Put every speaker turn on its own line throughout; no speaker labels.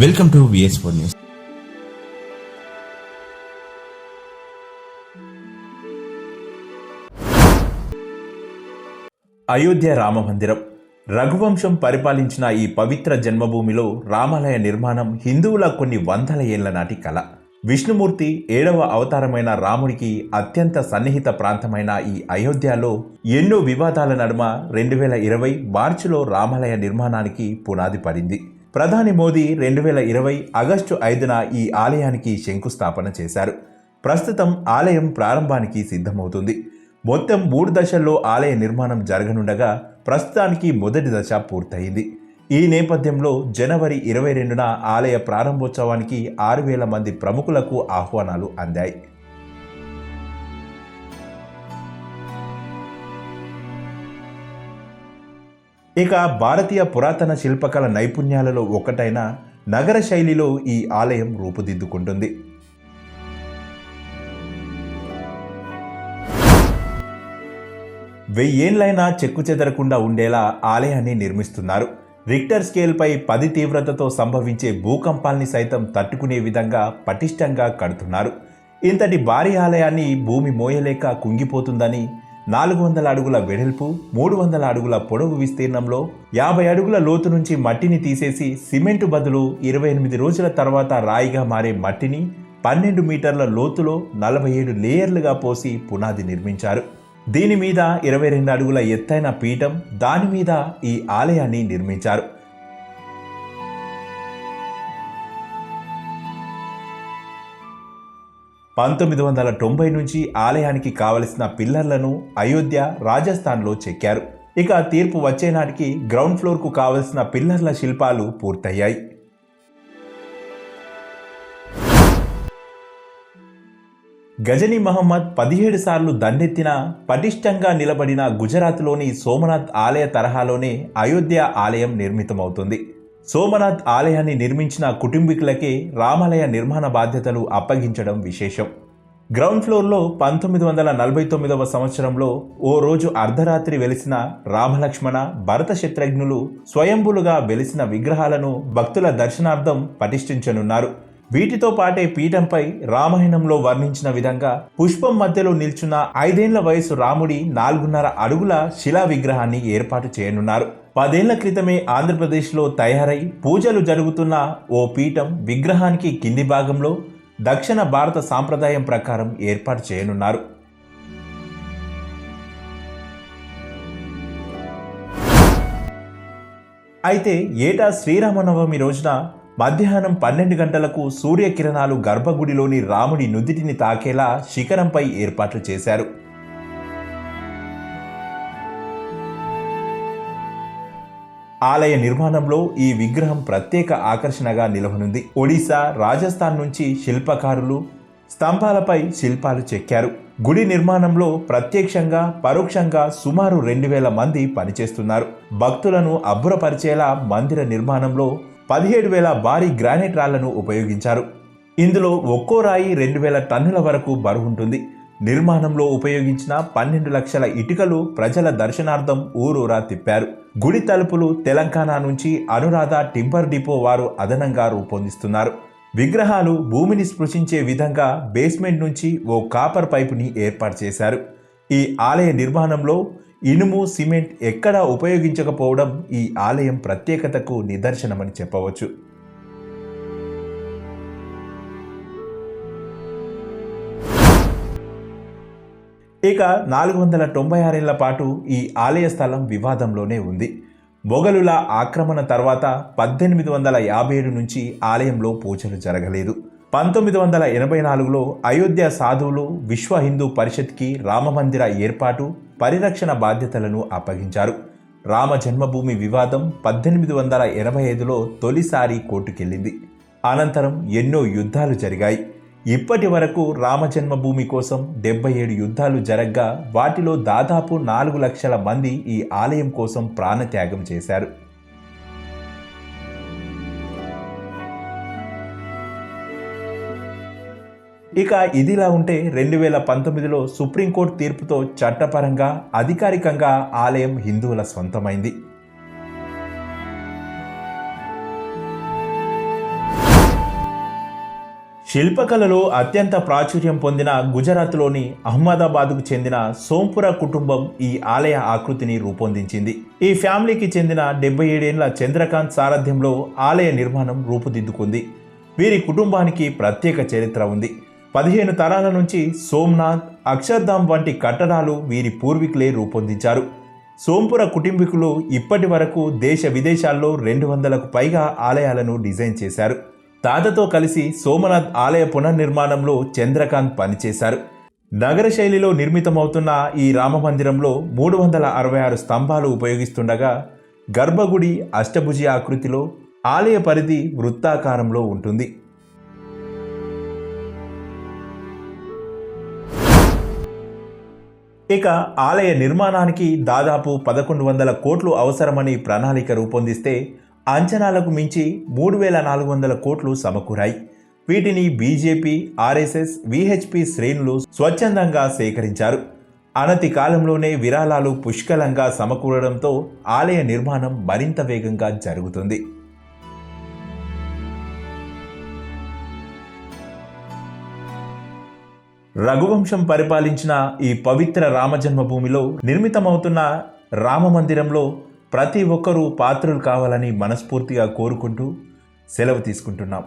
Welcome to VS4 news. Ayodhya రామమందిరం. రఘువంశం పరిపాలించిన ఈ పవిత్ర జన్మభూమిలో రామాలయ నిర్మాణం హిందువుల కొన్ని వందల ఏళ్ల నాటి కళ. విష్ణుమూర్తి 7వ అవతారమైన రాముడికి అత్యంత సన్నిహిత ప్రాంతమైన ఈ అయోధ్యలో ఎన్నో వివాదాల నడుమ 2020 మార్చిలో రామాలయ నిర్మాణానికి పునాది పడింది. ప్రధాని మోదీ 2020 ఆగస్టు 5న ఈ ఆలయానికి శంకుస్థాపన చేశారు. ప్రస్తుతం ఆలయం ప్రారంభానికి సిద్ధమవుతుంది. మొత్తం 3 దశల్లో ఆలయ నిర్మాణం జరగనుండగా ప్రస్తుతానికి మొదటి దశ పూర్తయింది. ఈ నేపథ్యంలో జనవరి 22న ఆలయ ప్రారంభోత్సవానికి 6,000 మంది ప్రముఖులకు ఆహ్వానాలు అందాయి. ఇక భారతీయ పురాతన శిల్పకళ నైపుణ్యాలలో ఒకటైన నగర శైలిలో ఈ ఆలయం రూపుదిద్దుకుంటుంది. వెయ్యేళ్లైనా చెక్కు చెదరకుండా ఉండేలా ఆలయాన్ని నిర్మిస్తున్నారు. రిక్టర్ స్కేల్పై 10 తీవ్రతతో సంభవించే భూకంపాల్ని సైతం తట్టుకునే విధంగా పటిష్టంగా కడుతున్నారు. ఇంతటి భారీ ఆలయాన్ని భూమి మోయలేక కుంగిపోతుందని 400 అడుగుల వెడల్పు, 300 అడుగుల పొడవు విస్తీర్ణంలో 50 అడుగుల లోతు నుంచి మట్టిని తీసేసి సిమెంటు బదులు 28 రోజుల తర్వాత రాయిగా మారే మట్టిని 12 మీటర్ల లోతులో 47 లేయర్లుగా పోసి పునాది నిర్మించారు. దీని మీద 22 అడుగుల ఎత్తైన పీఠం, దాని మీద ఈ ఆలయాన్ని నిర్మించారు. పంతొమ్మిది 1990 నుంచి ఆలయానికి కావలసిన పిల్లర్లను అయోధ్య, రాజస్థాన్లో చెక్కారు. ఇక తీర్పు వచ్చే నాటికి గ్రౌండ్ ఫ్లోర్కు కావలసిన పిల్లర్ల శిల్పాలు పూర్తయ్యాయి. గజనీ మహమ్మద్ 17 సార్లు దండెత్తిన పటిష్టంగా నిలబడిన గుజరాత్లోని సోమనాథ్ ఆలయ తరహాలోనే అయోధ్య ఆలయం నిర్మితమవుతుంది. సోమనాథ్ ఆలయాన్ని నిర్మించిన కుటుంబీకులకే రామాలయ నిర్మాణ బాధ్యతలు అప్పగించడం విశేషం. గ్రౌండ్ ఫ్లోర్లో 1949వ సంవత్సరంలో ఓ రోజు అర్ధరాత్రి వెలిసిన రామలక్ష్మణ, భరత శత్రుఘ్నులు స్వయంభులుగా వెలిసిన విగ్రహాలను భక్తుల దర్శనార్థం పటిష్ఠించనున్నారు. వీటితో పాటే పీఠంపై రామాయణంలో వర్ణించిన విధంగా పుష్పం మధ్యలో నిల్చున్న 5 ఏళ్ల వయసు రాముడి 4.5 అడుగుల శిలా విగ్రహాన్ని ఏర్పాటు చేయనున్నారు. 10 ఏళ్ల క్రితమే ఆంధ్రప్రదేశ్లో తయారై పూజలు జరుగుతున్న ఓ పీఠం విగ్రహానికి కింది భాగంలో దక్షిణ భారత సాంప్రదాయం ప్రకారం ఏర్పాటు చేయనున్నారు. అయితే ఏటా శ్రీరామనవమి రోజున మధ్యాహ్నం 12 గంటలకు సూర్యకిరణాలు గర్భగుడిలోని రాముడి నుదిటిని తాకేలా శిఖరంపై ఏర్పాట్లు చేశారు. ఆలయ నిర్మాణంలో ఈ విగ్రహం ప్రత్యేక ఆకర్షణగా నిలవనుంది. ఒడిశా, రాజస్థాన్ నుంచి శిల్పకారులు స్తంభాలపై శిల్పాలు చెక్కారు. గుడి నిర్మాణంలో ప్రత్యక్షంగా, పరోక్షంగా సుమారు 2,000 మంది పనిచేస్తున్నారు. భక్తులను అబ్బురపరిచేలా మందిర నిర్మాణంలో 17,000 భారీ గ్రానైట్ రాళ్లను ఉపయోగించారు. ఇందులో ఒక్కో రాయి 2,000 టన్నుల వరకు బరువుంటుంది. నిర్మాణంలో ఉపయోగించిన 12 లక్షల ఇటుకలు ప్రజల దర్శనార్థం ఊరూరా తిప్పారు. గుడి తలుపులు తెలంగాణ నుంచి అనురాధ టింబర్ డిపో వారు అదనంగా రూపొందిస్తున్నారు. విగ్రహాలు భూమిని స్పృశించే విధంగా బేస్మెంట్ నుంచి ఓ కాపర్ పైపుని ఏర్పాటు చేశారు. ఈ ఆలయ నిర్మాణంలో ఇనుము, సిమెంట్ ఎక్కడా ఉపయోగించకపోవడం ఈ ఆలయం ప్రత్యేకతకు నిదర్శనమని చెప్పవచ్చు. ఇక 496 ఏళ్ల పాటు ఈ ఆలయ స్థలం వివాదంలోనే ఉంది. మొఘలుల ఆక్రమణ తర్వాత 1857 నుంచి ఆలయంలో పూజలు జరగలేదు. 1984లో అయోధ్య సాధువులు విశ్వ హిందూ పరిషత్కి రామమందిర ఏర్పాటు, పరిరక్షణ బాధ్యతలను అప్పగించారు. రామ జన్మభూమి వివాదం 1885లో తొలిసారి కోర్టుకెళ్లింది. అనంతరం ఎన్నో యుద్ధాలు జరిగాయి. ఇప్పటి వరకు రామ జన్మభూమి కోసం 77 యుద్ధాలు జరగ్గా వాటిలో దాదాపు 4 లక్షల మంది ఈ ఆలయం కోసం ప్రాణత్యాగం చేశారు. ఇక ఇదిలా ఉంటే 2019లో సుప్రీంకోర్టు తీర్పుతో చట్టపరంగా అధికారికంగా ఆలయం హిందువుల సొంతమైంది. శిల్పకళలో అత్యంత ప్రాచుర్యం పొందిన గుజరాత్లోని అహ్మదాబాద్కు చెందిన సోంపుర కుటుంబం ఈ ఆలయ ఆకృతిని రూపొందించింది. ఈ ఫ్యామిలీకి చెందిన 77 ఏళ్ల చంద్రకాంత్ సారథ్యంలో ఆలయ నిర్మాణం రూపుదిద్దుకుంది. వీరి కుటుంబానికి ప్రత్యేక చరిత్ర ఉంది. 15 తరాల నుంచి సోమ్నాథ్, అక్షర్ధామ్ వంటి కట్టడాలు వీరి పూర్వీకులే రూపొందించారు. సోంపుర కుటుంబీకులు ఇప్పటి వరకు దేశ విదేశాల్లో 200కు పైగా ఆలయాలను డిజైన్ చేశారు. తాతతో కలిసి సోమనాథ్ ఆలయ పునర్నిర్మాణంలో చంద్రకాంత్ పనిచేశారు. నగర శైలిలో నిర్మితమవుతున్న ఈ రామమందిరంలో 366 స్తంభాలు ఉపయోగిస్తుండగా గర్భగుడి అష్టభుజి ఆకృతిలో, ఆలయ పరిధి వృత్తాకారంలో ఉంటుంది. ఇక ఆలయ నిర్మాణానికి దాదాపు 1100 కోట్లు అవసరమని ప్రణాళిక రూపొందిస్తే అంచనాలకు మించి 3400 కోట్లు సమకూరాయి. వీటిని బీజేపీ, ఆర్ఎస్ఎస్, విహెచ్పి శ్రేణులు స్వచ్ఛందంగా సేకరించారు. అనతి కాలంలోనే విరాళాలు పుష్కలంగా సమకూరడంతో ఆలయ నిర్మాణం మరింత వేగంగా జరుగుతుంది. రఘువంశం పరిపాలించిన ఈ పవిత్ర రామజన్మభూమిలో నిర్మితమవుతున్న రామమందిరంలో ప్రతి ఒక్కరూ పాత్రులు కావాలని మనస్ఫూర్తిగా కోరుకుంటూ సెలవు తీసుకుంటున్నాం.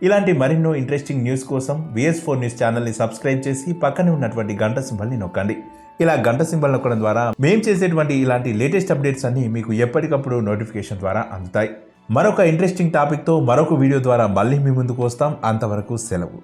ఇలాంటి మరెన్నో ఇంట్రెస్టింగ్ న్యూస్ కోసం VS4 న్యూస్ ఛానల్ని సబ్స్క్రైబ్ చేసి పక్కనే ఉన్నటువంటి గంట సింబల్ని నొక్కండి. ఇలా గంట సింబల్ నొక్కడం ద్వారా మేము చేసేటువంటి ఇలాంటి లేటెస్ట్ అప్డేట్స్ అన్ని మీకు ఎప్పటికప్పుడు నోటిఫికేషన్ ద్వారా అందుతాయి. మరొక ఇంట్రెస్టింగ్ టాపిక్తో మరొక వీడియో ద్వారా మళ్ళీ మీ ముందుకు వస్తాం. అంతవరకు సెలవు.